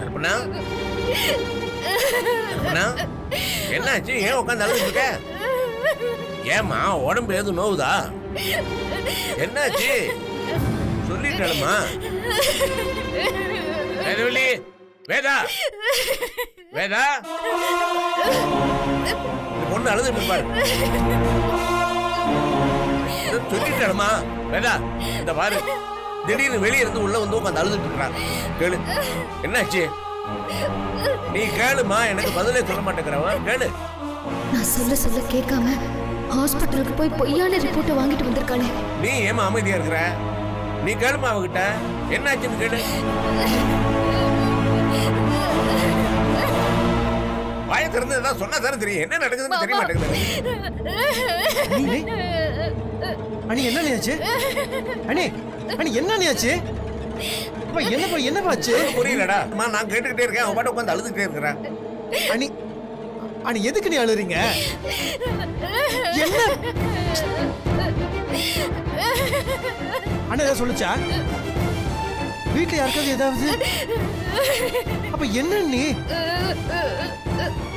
கல்பனா கல்பனா என்னாச்சு? ஏன் உட்காந்து அழுதுட்டு இருக்க? ஏமா உடம்பு எதுவும் நோவுதா? என்னாச்சு சொல்லிட்டேமா. வேதவள்ளி, வேதா வேதா, இந்த பொண்ணு அழுதுட்டு பாரு. சொல்லிட்டேமா வேதா, இந்த பாரு திடீர்னு வெளியே இருந்து உள்ள வந்து உட்காந்து அழுதுட்டு இருக்கான். கேளு என்னாச்சு? நீ கேளுமா, எனக்கு பதிலே சொல்ல மாட்டேங்கிறவன். கேளு. நான் சொல்ல கேட்காம ஹாஸ்பிட்டலுக்கு போய் பொய்யான ரிப்போர்ட்டை வாங்கிட்டு வந்திருக்காளே. நீ ஏமா அமைதியா இருக்கிற? நீ கேளுமா அவகிட்ட, என்னாச்சுன்னு கேளு. வாய திறந்து ஏதாவது சொன்னா தானே தெரியும் என்ன நடக்குதுன்னு. தெரிய மாட்டேங்குது. அண்ணி என்ன ஆச்சு? அண்ணி அண்ணி என்ன ஆச்சு? என்ன பாச்சு? புரியலடா. நான் கேட்டுக்கிட்டே இருக்கேன், அவன் பாட்டு உட்காந்து அழுதுகிட்டே இருக்கிறேன். அண்ணி அண்ணி எதுக்கு நீ அழுறீங்க? என்ன அண்ணா ஏதாவது சொல்லுச்சா? வீட்டுல யாருக்காவது ஏதாவது? அப்ப என்ன நீ?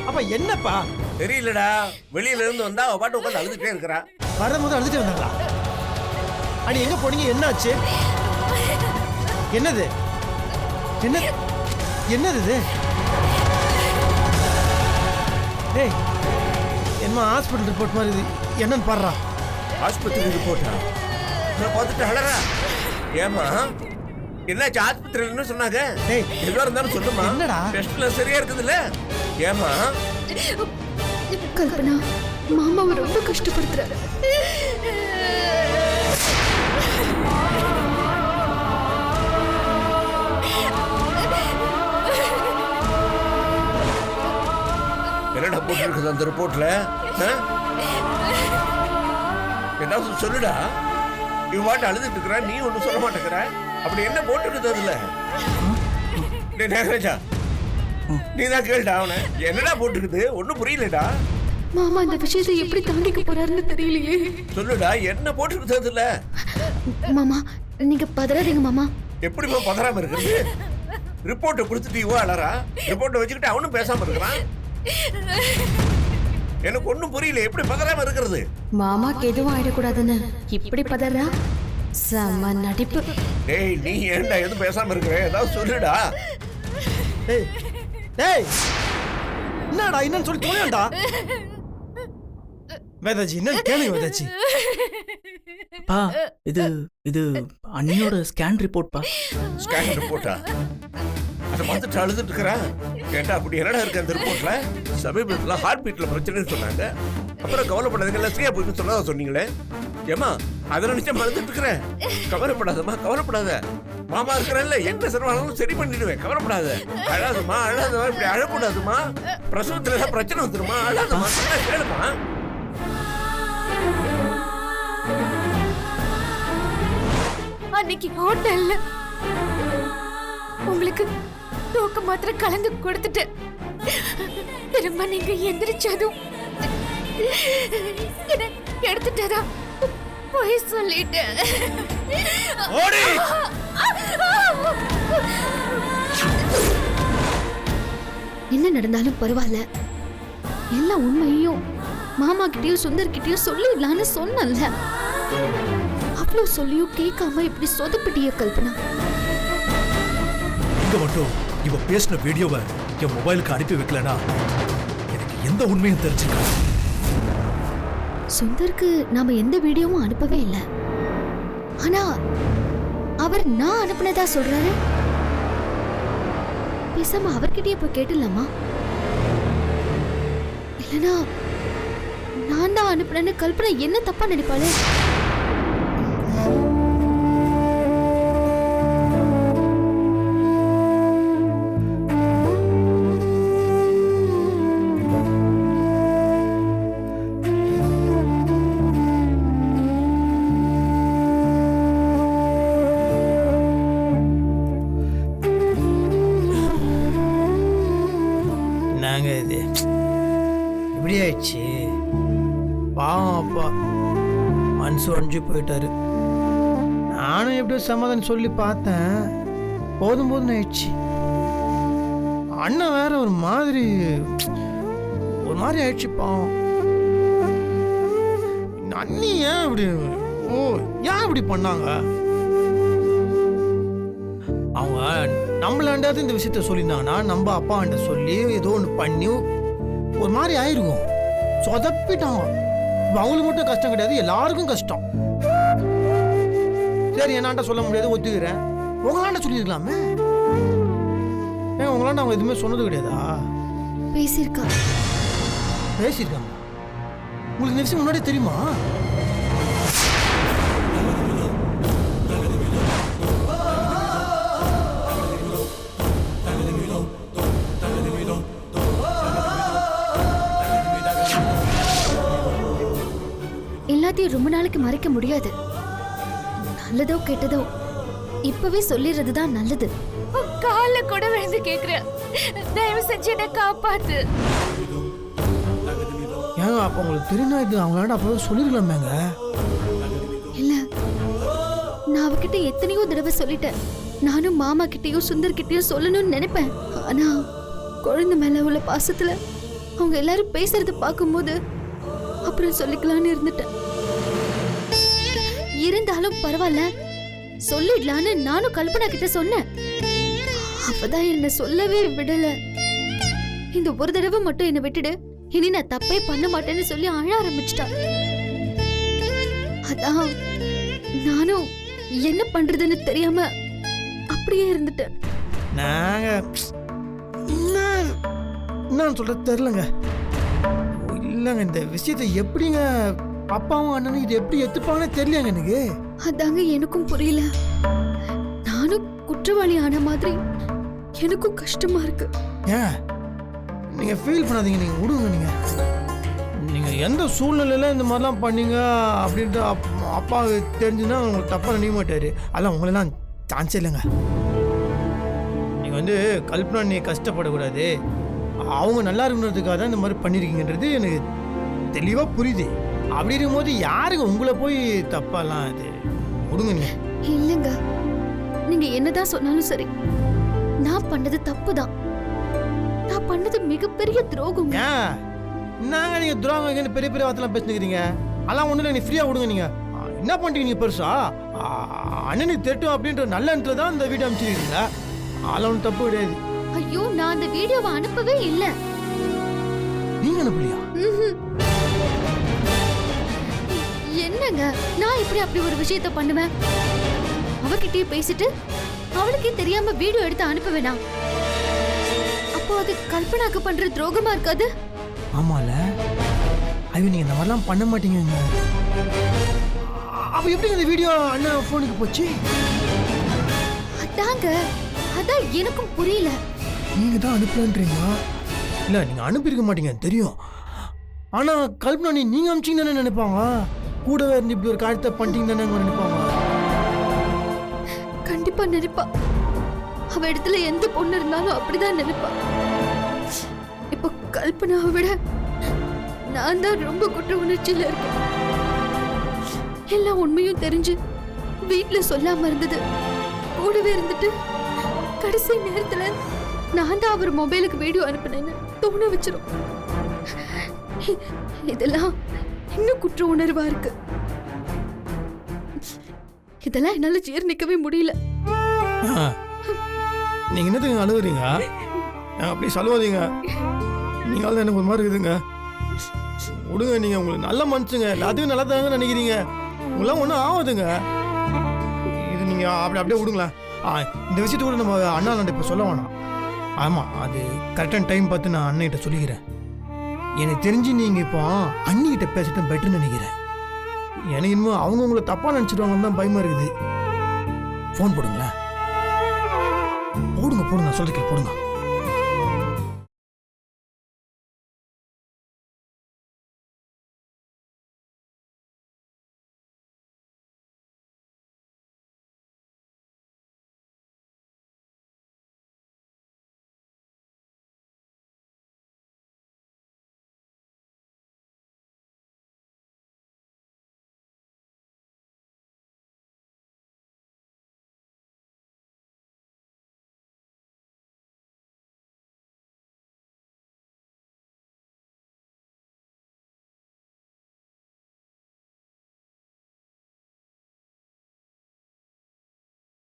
அப்ப என்னப்பா? தெரியலடா, வெளியில இருந்து வந்தா அவ பாட்டு உட்காந்து அழுதுகிட்டே இருக்கிறா. வரும்போது அழுதுட்டு வந்தாங்களா? அண்ணி எங்க போனீங்க? என்ன ஆச்சு? என்னது என்னது இது? டேய், என்ன ஹாஸ்பிட்டல் ரிப்போர்ட் மாதிரி இது என்னன்னு பாடுறா. ஆஸ்பத்திரி ரிப்போர்ட்டா? நான் பார்த்துட்டு அழறா. ஏமா என்னாச்சு? ஆஸ்பத்திரின்னு சொன்னாங்க. எதுவா இருந்தாலும் சொல்லுமா. என்னடா டெஸ்ட்ல சரியா இருக்குதுல்ல? ஏமா கல்பனா மாமாவை ரொம்ப கஷ்டப்படுத்துறாரு. என்னடா போட்டுருக்குது அந்த ரிப்போர்ட்ல? ஏதாவது சொல்லுடா. இவ்வாட்டு அழுதுட்டு இருக்கிற, நீ ஒண்ணு சொல்ல மாட்டேங்கிற. அப்படி என்ன போட்டுருக்குது அதுல? நாகராஜா, நீ தான் கேளுடா அவனை. என்னடா போட்டுருக்குது? ஒன்னும் புரியலடா. மாமா இந்த விஷயத்தை எப்படி தாங்கிக்க போறாருன்னு தெரியலையே. சொல்லுடா, என்ன போட்டுருக்குது அதுல? மாமா நீங்க பதறாதீங்க மாமா. எப்படிமா பதறாம இருக்கிறது? ரிப்போர்ட்டை கொடுத்துட்டு இவ அழறா. ரிப்போர்ட்டை வச்சுக்கிட்டு அவனும் பேசாம இருக்கிறான். எனக்கு ஒண்ணும் புரியல, எப்படி பதறாம இருக்கிறது? மாமாக்கு எதுவும் ஆயிடக்கூடாதுன்னு இப்படி பதறா. செம்ம நடிப்பு. டேய், நீ ஏன்டா எதுவும் பேசாம இருக்கிற? ஏதாவது சொல்லுடா. டேய் என்னடா என்னன்னு சொல்லி தோணுடா. வேதாஜி என்ன கேளுங்க வேதாஜி. பா இது இது அண்ணியோட ஸ்கேன் ரிப்போர்ட் பா. ஸ்கேன் ரிப்போர்ட்டா? அதை பார்த்துட்டு அழுதுட்டு இருக்கிறேன். கேட்டா அப்படி என்னடா இருக்கு அந்த ரிப்போர்ட்ல? சமீபத்துல ஹார்ட் பீட்ல பிரச்சனைன்னு சொன்னாங்க. அப்புறம் கவலைப்படாதீங்க, எல்லாம் சரியா போயிட்டு சொன்னதா சொன்னீங்களே. ஏமா அதை நினைச்சா மறந்துட்டு இருக்கிறேன். கவலைப்படாதம்மா, கவலைப்படாத. மாமா இருக்கிறேன்ல, என்ன சிரமம் சரி பண்ணிடுவேன். கவலைப்படாத. அழாதம்மா, அழாதம்மா, இப்படி அழக்கூடாதுமா. பிரசவத்துல ஏதாவது பிரச்சனை வந்துருமா? அழாதம்மா, கேளுமா. அன்னைக்கு ஹோட்டல்ல உங்களுக்கு தூக்க மாத்திரை கலந்து கொடுத்துட்டேன். திரும்ப நீங்க எந்திரிச்சதும் எடுத்துட்டதா போய் சொல்லிட்டேன். என்ன நடந்தாலும் பரவாயில்ல, எல்லா உண்மையும் மாமா கிட்டயும் சுந்தர் கிட்டயும் சொல்லிடலான்னு சொன்னல. அவ்வளவு சொல்லியும் கேட்காம இப்படி சொதப்பிட்டிய கல்பனா. இங்க மட்டும் இவ பேசின வீடியோவை என் மொபைலுக்கு அனுப்பி வைக்கலனா எனக்கு எந்த உண்மையும் தெரிஞ்சுக்க. சுந்தருக்கு நாம எந்த வீடியோவும் அனுப்பவே இல்லை. ஆனா அவர் நான் அனுப்பினதா சொல்றாரு. பேசாம அவர்கிட்டயே போய் கேட்டுலாமா? இல்லனா நான் தான் அனுப்பினேன்னு கல்பனா என்ன தப்பா நினைப்பாளே? நாங்க இது இப்படி ஆயிடுச்சு. பாவம் அப்பா மனசு உடைஞ்சு போயிட்டாரு. நானும் எப்படியோ சமாதானம் சொல்லி பார்த்தேன். போதும் போதும் ஆயிடுச்சு. அண்ணன் வேற ஒரு மாதிரி ஆயிடுச்சு பாவம். அண்ணி ஏன் இப்படி ஏன் இப்படி பண்ணாங்க? அவங்க நம்மளாண்டாவது இந்த விஷயத்த சொல்லியிருந்தாங்கன்னா நம்ம அப்பாண்ட சொல்லி ஏதோ ஒன்று பண்ணி ஒரு மாதிரி ஆயிருக்கும். சொதப்பிட்டாங்க. அவங்களுக்கு மட்டும் கஷ்டம் கிடையாது, எல்லாருக்கும் கஷ்டம். சரி, என்னாண்ட சொல்ல முடியாது, ஒத்துக்கிறேன். உங்களாண்ட சொல்லியிருக்கலாமே. ஏன் உங்களாண்ட அவங்க எதுவுமே சொன்னது கிடையாதா? பேசியிருக்காங்க. உங்களுக்கு இந்த விஷயம் முன்னாடியே தெரியுமா? எல்லாத்தையும் ரொம்ப நாளைக்கு மறைக்க முடியாது. நல்லதோ கெட்டதோ இப்பவே சொல்லிடுறதுதான் நல்லது. கால கூட விழுந்து கேக்குறேன், தயவு செஞ்சு என்ன காப்பாத்து. ஏங்க அப்ப உங்களுக்கு தெரியுமா? இது அவங்களாண்ட அப்பவே சொல்லிருக்கலாமேங்க. இல்ல, நான் அவகிட்ட எத்தனையோ தடவை சொல்லிட்டேன். நானும் மாமா கிட்டயும் சுந்தர் கிட்டயும் சொல்லணும்னு நினைப்பேன். ஆனா குழந்தை மேல உள்ள பாசத்துல அவங்க எல்லாரும் பேசுறத பார்க்கும்போது அப்புறம் சொல்லிக்கலான்னு இருந்துட்டேன். இருந்தாலும் பரவாயில்ல, சொல்லிடலான்னு நானும் கல்பனா கிட்ட சொன்னேன். அப்பதான் என்ன சொல்லவே விடல. இந்த ஒரு தடவை மட்டும் என்ன விட்டுடு, இனி நான் தப்பே பண்ண மாட்டேன்னு சொல்லி அழ ஆரம்பிச்சிட்டா. அதான் நானும் என்ன பண்றதுன்னு தெரியாம அப்படியே இருந்துட்டேன். நாங்க என்ன சொல்றது தெரியலங்க. இல்லங்க, இந்த விஷயத்தை எப்படிங்க அப்பாவும் அண்ணனும் இது எப்படி எடுத்துப்பாங்கன்னு தெரியலங்க எனக்கு. அதாங்க எனக்கும் புரியல. நானும் குற்றவாளி ஆன மாதிரி எனக்கும் கஷ்டமா இருக்கு. ஏன் நீங்க ஃபீல் பண்ணாதீங்க, நீங்க விடுங்க. நீங்க எந்த சூழ்நிலையில இந்த மாதிரிலாம் பண்ணீங்க அப்படின்ட்டு அப்பா தெரிஞ்சுன்னா உங்களுக்கு தப்பா நினைக்க மாட்டாரு. அதெல்லாம் உங்களெல்லாம் சான்ஸே இல்லைங்க. நீங்க வந்து கல்பனா நீ கஷ்டப்படக்கூடாது, அவங்க நல்லா இருக்கணுன்றதுக்காக தான் இந்த மாதிரி பண்ணிருக்கீங்கன்றது எனக்கு தெளிவா புரியுது. அப்படி இருக்கும்போது யாருங்க உங்களை போய் தப்பாலாம் இது விடுங்க. நீங்க இல்லங்க, நீங்க என்னதான் சொன்னாலும் சரி, நான் பண்ணது தப்புதான். நான் பண்ணது மிகப்பெரிய துரோகம். ஏன் என்னங்க நீங்க துரோகம் பெரிய பெரிய வார்த்தைலாம் பேசினுக்கிறீங்க? அதெல்லாம் ஒண்ணு இல்லை, நீ ஃப்ரீயா விடுங்க. நீங்க என்ன பண்றீங்க? நீங்க பெருசா அண்ணனுக்கு திட்டம் அப்படின்ற நல்ல எண்ணத்துல தான் இந்த வீடியோ அனுப்பிச்சிருக்கீங்களா? அதெல்லாம் ஒன்றும் தப்பு கிடையாது. ஐயோ, நான் அந்த வீடியோவை அனுப்பவே இல்லை. நீங்க அனுப்பலையா? என்னங்க, நான் எப்படி அப்படி ஒரு விஷயத்த பண்ணுவேன்? அவகிட்டயே பேசிட்டு அவளுக்கே தெரியாம வீடியோ எடுத்து அனுப்ப வேணாம். அப்போ அது கல்பனாக்கு பண்ற துரோகமா இருக்காது? ஆமால, ஐயோ நீங்க இந்த மாதிரிலாம் பண்ண மாட்டீங்க. அப்ப எப்படி இந்த வீடியோ அண்ணன் போனுக்கு போச்சு? அதான் எனக்கும் புரியல. நீங்க தான் அனுப்பலன்றீங்க. இல்ல, நீங்க அனுப்பியிருக்க மாட்டீங்க தெரியும். ஆனா கல்பனா நீங்க அனுப்பிச்சீங்க தானே நினைப்பாங்க. கூடவே இருந்து இப்படி ஒரு காரியத்தை பண்ணிட்டீங்க தானே நினைப்பாங்க. கண்டிப்பா நினைப்பா. அவ இடத்துல எந்த பொண்ணு இருந்தாலும் அப்படிதான் நினைப்பா. இப்போ கல்பனாவை விட நான் தான் ரொம்ப குற்ற உணர்ச்சியில இருக்கேன். எல்லா உண்மையும் தெரிஞ்சு வீட்டுல சொல்லாம இருந்தது, கூடவே இருந்துட்டு கடைசி நேரத்துல நான் தான் அவர் மொபைலுக்கு வீடியோ அனுப்பினேன்னு தோண வச்சிரும். இதெல்லாம் இன்னும் குற்ற உணர்வா இருக்கு. இதெல்லாம் என்னால ஜீர்ணிக்கவே முடியல. நீங்க என்னத்துக்கு அழுகுறீங்க? அப்படி சொல்லுவாதீங்க. நீங்க எனக்கு ஒரு மாதிரி இருக்குதுங்க. விடுங்க, நீங்க உங்களுக்கு நல்ல மனுஷங்க, எல்லாத்துக்கும் நல்லா தாங்க நினைக்கிறீங்க. உங்களாம் ஒன்றும் ஆகுதுங்க. இது நீங்க அப்படியே விடுங்களேன். இந்த விஷயத்த கூட நம்ம அண்ணா இப்போ சொல்ல வேணாம். ஆமாம், அது கரெக்டான டைம் பார்த்து நான் அண்ணன்கிட்ட சொல்லிக்கிறேன். எனக்கு தெரிஞ்சு நீங்கள் இப்போ அண்ணிக்கிட்ட பேசிட்டு பெட்டர்னு நினைக்கிறேன். எனக்கு இன்னும் அவங்க உங்களை தப்பாக நினச்சிடுவாங்கன்னு தான் பயமாக இருக்குது. ஃபோன் போடுங்களேன். போடுங்க, நான் சொல்லிருக்கேன், போடுங்க.